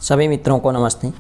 सभी मित्रों को नमस्ते।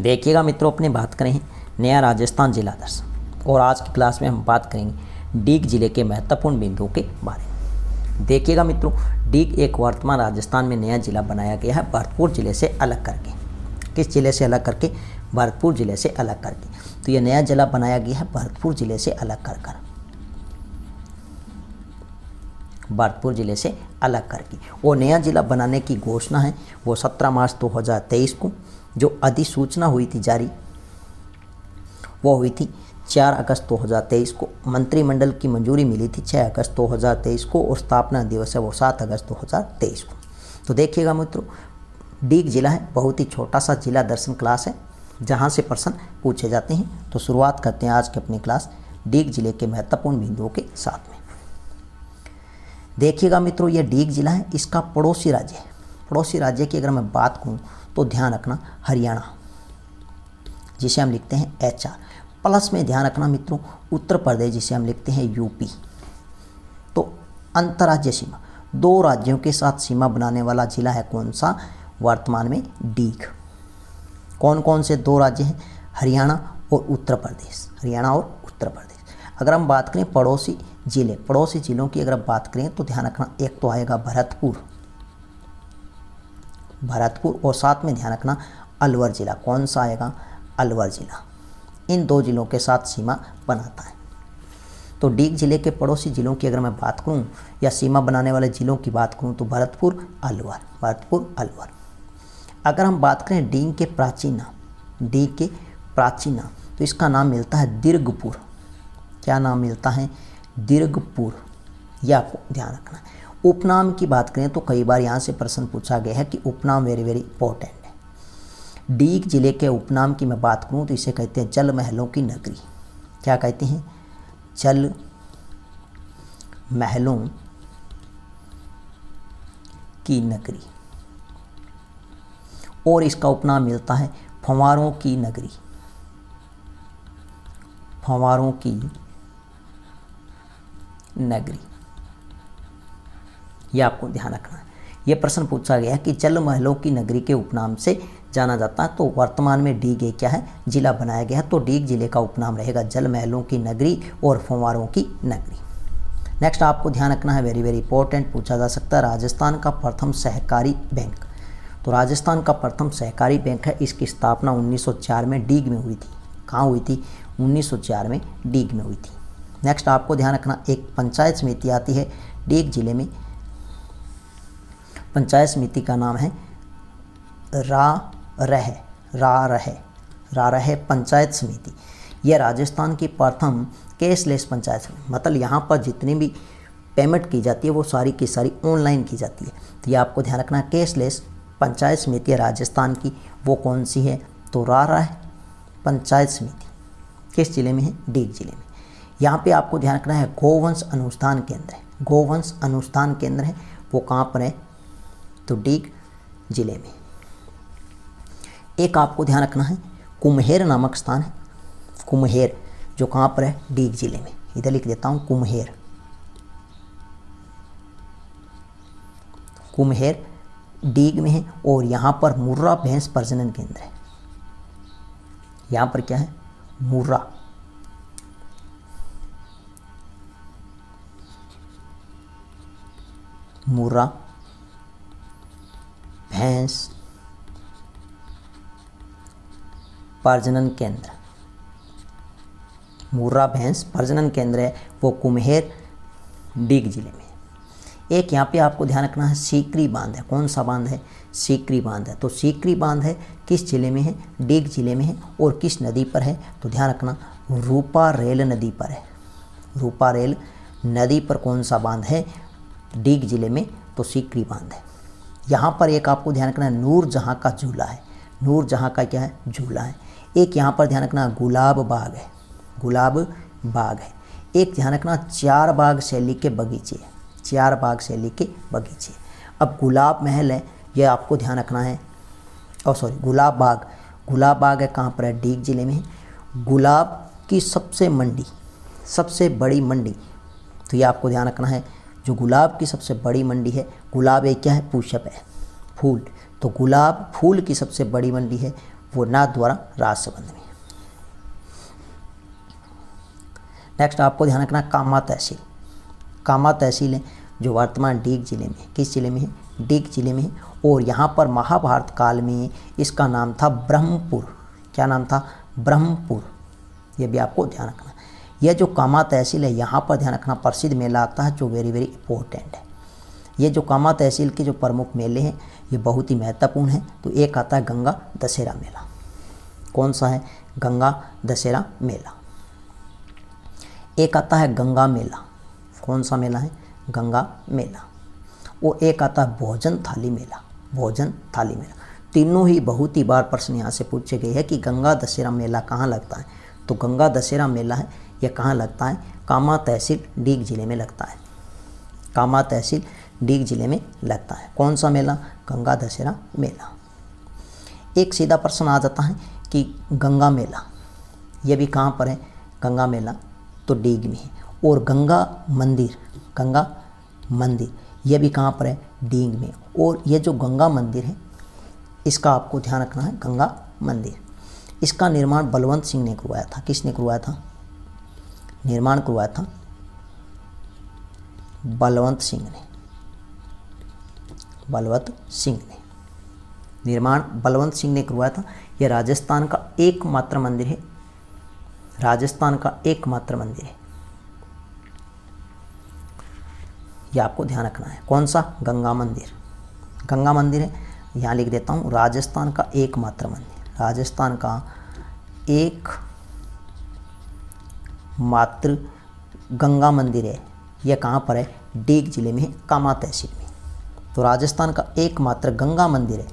देखिएगा मित्रों, अपनी बात करें नया राजस्थान जिला दर्शन और आज की क्लास में हम बात करेंगे डीग जिले के महत्वपूर्ण बिंदुओं के बारे में। देखिएगा मित्रों, डीग एक वर्तमान राजस्थान में नया जिला बनाया गया है भरतपुर जिले से अलग करके। किस जिले से अलग करके? भरतपुर जिले से अलग करके। तो यह नया जिला बनाया गया है भरतपुर जिले से अलग कर भरतपुर जिले से अलग करके। और नया जिला बनाने की घोषणा है वो 17 मार्च 2023 को जो अधिसूचना हुई थी जारी, वो हुई थी 4 अगस्त 2023 को। मंत्रिमंडल की मंजूरी मिली थी 6 अगस्त 2023 को और स्थापना दिवस है वो 7 अगस्त 2023 को। तो देखिएगा मित्रों, डीग जिला है बहुत ही छोटा सा जिला दर्शन क्लास है जहाँ से प्रश्न पूछे जाते हैं। तो शुरुआत करते हैं आज की अपनी क्लास डीग जिले के महत्वपूर्ण बिंदुओं के साथ में। देखिएगा मित्रों, यह डीग जिला है, इसका पड़ोसी राज्य है। पड़ोसी राज्य की अगर मैं बात करूँ तो ध्यान रखना हरियाणा, जिसे हम लिखते हैं HR। प्लस में ध्यान रखना मित्रों उत्तर प्रदेश, जिसे हम लिखते हैं UP। तो अंतर्राज्यीय सीमा, 2 राज्यों के साथ सीमा बनाने वाला जिला है कौन सा? वर्तमान में डीग। कौन कौन से 2 राज्य हैं? हरियाणा और उत्तर प्रदेश। हरियाणा और उत्तर प्रदेश। अगर हम बात करें पड़ोसी जिले, पड़ोसी जिलों की अगर बात करें तो ध्यान रखना एक तो आएगा भरतपुर और साथ में ध्यान रखना अलवर जिला। कौन सा आएगा? अलवर जिला। इन 2 जिलों के साथ सीमा बनाता है। तो डीग जिले के पड़ोसी जिलों की अगर मैं बात करूं या सीमा बनाने वाले जिलों की बात करूं तो भरतपुर अलवर। अगर हम बात करें डीग के प्राचीन नाम तो इसका नाम मिलता है दीर्घपुर। क्या नाम मिलता है? दीर्घपुर। यह आपको ध्यान रखना है। उपनाम की बात करें तो कई बार यहाँ से प्रश्न पूछा गया है कि उपनाम वेरी इंपॉर्टेंट है। डीग जिले के उपनाम की मैं बात करूँ तो इसे कहते हैं जल महलों की नगरी। क्या कहते हैं? जल महलों की नगरी। और इसका उपनाम मिलता है फंवारों की नगरी। फंवारों की नगरी, यह आपको ध्यान रखना है। यह प्रश्न पूछा गया है कि जल महलों की नगरी के उपनाम से जाना जाता है। तो वर्तमान में डीग क्या है? जिला बनाया गया है। तो डीग जिले का उपनाम रहेगा जल महलों की नगरी और फंवारों की नगरी। नेक्स्ट आपको ध्यान रखना है, वेरी इंपॉर्टेंट पूछा जा सकता है, राजस्थान का प्रथम सहकारी बैंक। तो राजस्थान का प्रथम सहकारी बैंक है, इसकी स्थापना 1904 में डीग में हुई थी। कहाँ हुई थी? 1904 में डीग में हुई थी। नेक्स्ट आपको ध्यान रखना, एक पंचायत समिति आती है डीग जिले में। पंचायत समिति का नाम है रा रहे पंचायत समिति। यह राजस्थान की प्रथम कैशलेस पंचायत समिति, मतलब यहाँ पर जितनी भी पेमेंट की जाती है वो सारी की सारी ऑनलाइन की जाती है। तो ये आपको ध्यान रखना, कैशलेस पंचायत समिति है राजस्थान की, वो कौन सी है? तो रहे पंचायत समिति किस जिले में है? डीग जिले में। यहाँ पे आपको ध्यान रखना है गोवंश अनुसंधान केंद्र है। गोवंश अनुसंधान केंद्र है वो कहाँ पर है? तो डीग जिले में। एक आपको ध्यान रखना है कुम्हेर नामक स्थान है। कुम्हेर जो कहाँ पर है? डीग जिले में। इधर लिख देता हूँ कुम्हेर डीग में है। और यहाँ पर मुर्रा भैंस प्रजनन केंद्र है। यहाँ पर क्या है? मुर्रा भैंस प्रजनन केंद्र। मुर्रा भैंस प्रजनन केंद्र है वो कुम्हेर डीग जिले में। एक यहाँ पे आपको ध्यान रखना है सीकरी बांध है। कौन सा बांध है? सीकरी बांध है। तो सीकरी बांध है किस जिले में है? डीग जिले में है। और किस नदी पर है? तो ध्यान रखना रूपा रेल नदी पर है। रूपा रेल नदी पर कौन सा बांध है? डीग जिले में। तो सीकरी बांध है। यहाँ पर एक आपको ध्यान रखना नूरजहाँ का झूला है। नूरजहाँ का क्या है? झूला है। एक यहाँ पर ध्यान रखना गुलाब बाग है। एक ध्यान रखना 4 बाग शैली के बगीचे है। 4 बाग शैली के बगीचे। अब गुलाब महल है, यह आपको ध्यान रखना है। गुलाब बाग है कहाँ पर है? डीग जिले में है। गुलाब की सबसे बड़ी मंडी, तो ये आपको ध्यान रखना है जो गुलाब की सबसे बड़ी मंडी है, गुलाब एक क्या है? पुष्प है। फूल, तो गुलाब फूल की सबसे बड़ी मंडी है, वो नाथद्वारा राजसमंद में। नेक्स्ट आपको ध्यान रखना कामा तहसील। कामा तहसील है जो वर्तमान डीग जिले में है। किस जिले में है? डीग जिले में है। और यहाँ पर महाभारत काल में इसका नाम था ब्रह्मपुर। क्या नाम था? ब्रह्मपुर। ये भी आपको ध्यान रखना। यह जो कामा तहसील है यहाँ पर ध्यान रखना प्रसिद्ध मेला आता है जो वेरी वेरी इंपॉर्टेंट है। ये जो कामा तहसील के जो प्रमुख मेले हैं ये बहुत ही महत्वपूर्ण हैं। तो एक आता है गंगा दशहरा मेला। कौन सा है? गंगा दशहरा मेला। एक आता है गंगा मेला। कौन सा मेला है? गंगा मेला। और एक आता है भोजन थाली मेला। भोजन थाली मेला। तीनों ही बहुत ही बार प्रश्न यहाँ से पूछे गए हैं कि गंगा दशहरा मेला कहाँ लगता है। तो गंगा दशहरा मेला है यह कहाँ लगता है? कामा तहसील डीग जिले में लगता है। कामा तहसील डीग जिले में लगता है। कौन सा मेला? गंगा दशहरा मेला। एक सीधा प्रश्न आ जाता है कि गंगा मेला यह भी कहाँ पर है? गंगा मेला तो डीग में है। और गंगा मंदिर यह भी कहाँ पर है? डीग में। और ये जो गंगा मंदिर है इसका आपको ध्यान रखना है। गंगा मंदिर इसका निर्माण बलवंत सिंह ने करवाया था। किसने करवाया था? निर्माण करवाया था बलवंत सिंह ने। बलवंत सिंह ने निर्माण बलवंत सिंह ने करवाया था। यह राजस्थान का एकमात्र मंदिर है। राजस्थान का एकमात्र मंदिर है। यह आपको ध्यान रखना है। कौन सा? गंगा मंदिर। गंगा मंदिर है। यहाँ लिख देता हूँ राजस्थान का एकमात्र मंदिर। राजस्थान का एकमात्र गंगा मंदिर है। यह कहाँ पर है? डीग जिले में है, कामा तहसील में। तो राजस्थान का एकमात्र गंगा मंदिर है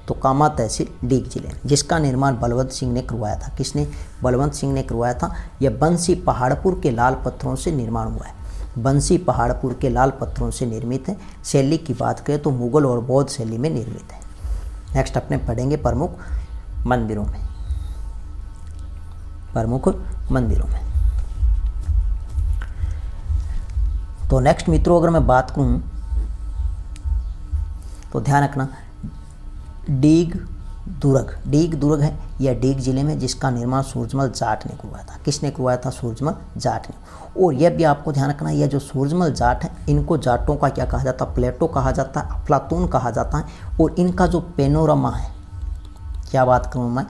तो कामा तहसील डीग जिले में, जिसका निर्माण बलवंत सिंह ने करवाया था। किसने? बलवंत सिंह ने करवाया था। यह बंसी पहाड़पुर के लाल पत्थरों से निर्माण हुआ है। बंसी पहाड़पुर के लाल पत्थरों से निर्मित है। शैली की बात करें तो मुगल और बौद्ध शैली में निर्मित है। नेक्स्ट अपने पढ़ेंगे प्रमुख मंदिरों में। प्रमुख मंदिरों में तो नेक्स्ट मित्रों अगर मैं बात करूं तो ध्यान रखना डीग दुर्ग है। यह डीग जिले में, जिसका निर्माण सूरजमल जाट ने करवाया था। किसने करवाया था? सूरजमल जाट ने। और यह भी आपको ध्यान रखना, यह जो सूरजमल जाट है इनको जाटों का क्या कहा जाता है? प्लेटो कहा जाता है, अफलातून कहा जाता है। और इनका जो पेनोरमा है, क्या बात करूँ मैं?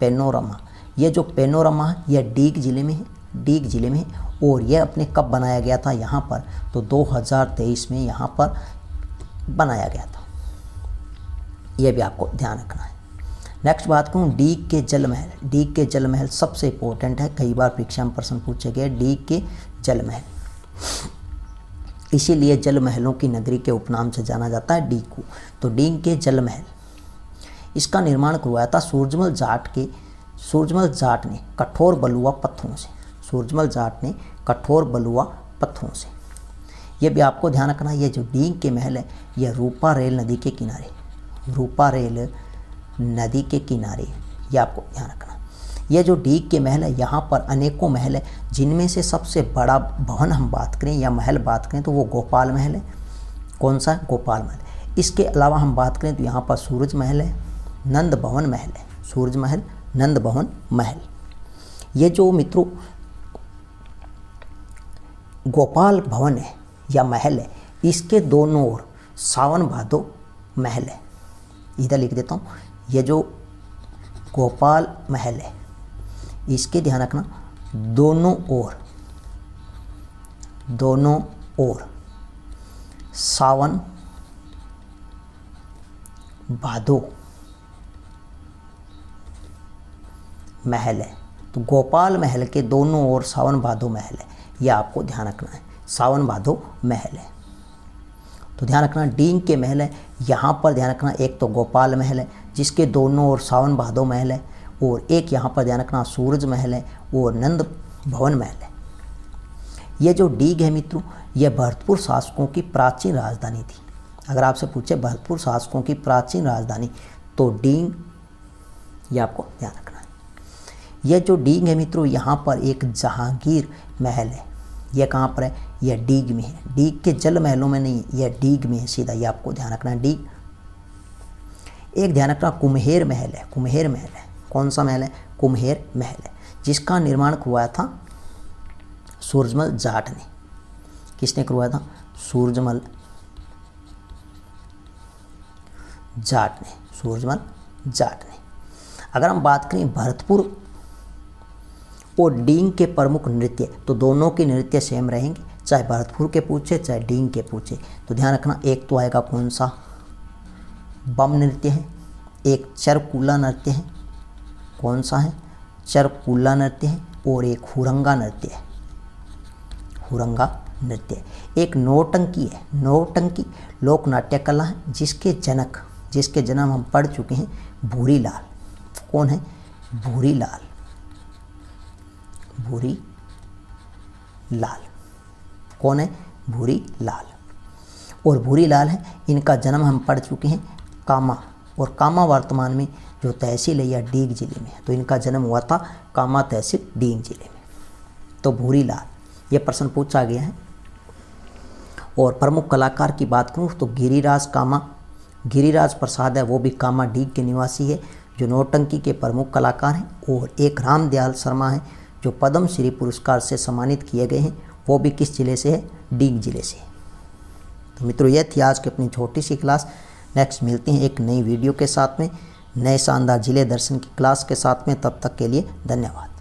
पेनोरमा। यह जो पेनोरमा है यह डीग जिले में है। डीग जिले में है। और यह अपने कब बनाया गया था यहाँ पर? तो 2023 में यहाँ पर बनाया गया था। यह भी आपको ध्यान रखना है। नेक्स्ट बात करूँ डीग के जल महल। डीग के जल महल सबसे इंपॉर्टेंट है, कई बार परीक्षा में प्रश्न पूछे गए। डीग के जल महल, इसीलिए जल महलों की नगरी के उपनाम से जाना जाता है डीग को। तो डीग के जल महल इसका निर्माण करवाया था सूरजमल जाट ने कठोर बलुआ पत्थरों से। सूरजमल जाट ने कठोर बलुआ पत्थरों से। यह भी आपको ध्यान रखना, यह जो डीग के महल है यह रूपा रेल नदी के किनारे, रूपा रेल नदी के किनारे, यह आपको ध्यान रखना। यह जो डीग के महल है यहाँ पर अनेकों महल है, जिनमें से सबसे बड़ा भवन हम बात करें या महल बात करें तो वो गोपाल महल है। कौन सा? गोपाल महल। इसके अलावा हम बात करें तो यहाँ पर सूरज महल है, नंद भवन महल है। सूरज महल, नंद भवन महल। ये जो मित्रों गोपाल भवन है या महल है, इसके दोनों ओर सावन भादो महल है। इधर लिख देता हूँ, ये जो गोपाल महल है इसके ध्यान रखना दोनों ओर सावन भादो महल है। तो गोपाल महल के दोनों ओर सावन भादो महल है, यह आपको ध्यान रखना है। सावन भादो महल है। तो ध्यान रखना डीग के महल है, यहाँ पर ध्यान रखना एक तो गोपाल महल है जिसके दोनों ओर सावन भादो महल है, और एक यहाँ पर ध्यान रखना सूरज महल है और नंद भवन महल है। यह जो डीग है मित्रों यह भरतपुर शासकों की प्राचीन राजधानी थी। अगर आपसे पूछे भरतपुर शासकों की प्राचीन राजधानी तो डीग, यह आपको ध्यान रखना है। यह जो डीग है मित्रों यहाँ पर एक जहांगीर महल है। यह कहाँ पर है? यह डीग में है। डीग के जल महलों में नहीं, यह डीग में है सीधा, यह आपको ध्यान रखना है। डीग एक ध्यान रखना कुम्हेर महल है, कुम्हेर महल है। कौन सा महल है? कुम्हेर महल है, जिसका निर्माण करवाया था सूरजमल जाट ने। किसने करवाया था? सूरजमल जाट ने, सूरजमल जाट ने। अगर हम बात करें भरतपुर और डींग के प्रमुख नृत्य, तो दोनों के नृत्य सेम रहेंगे, चाहे भरतपुर के पूछे चाहे डींग के पूछे। तो ध्यान रखना, एक तो आएगा कौन सा? बम नृत्य है, एक चरकूला नृत्य है। कौन सा है? चरकूला नृत्य है, और एक हुरंगा नृत्य है, हुरंगा नृत्य। एक नौटंकी है, नौटंकी लोक नाट्य कला है, जिसके जन्म हम पढ़ चुके हैं, भूरी लाल। कौन है? भूरी लाल, भूरी लाल। कौन है? भूरी लाल। और भूरी लाल है, इनका जन्म हम पढ़ चुके हैं कामा, और कामा वर्तमान में जो तहसील है या डीग जिले में है। तो इनका जन्म हुआ था कामा तहसील डीग जिले में। तो भूरी लाल, ये प्रश्न पूछा गया है। और प्रमुख कलाकार की बात करूँ तो गिरिराज कामा, गिरिराज प्रसाद है, वो भी कामा डीग के निवासी है, जो नौटंकी के प्रमुख कलाकार हैं। और एक रामदयाल शर्मा है, जो पद्म श्री पुरस्कार से सम्मानित किए गए हैं, वो भी किस जिले से है? डीग जिले से। तो मित्रों, यह थी आज की अपनी छोटी सी क्लास। नेक्स्ट मिलते हैं एक नई वीडियो के साथ में, नए शानदार जिले दर्शन की क्लास के साथ में। तब तक के लिए धन्यवाद।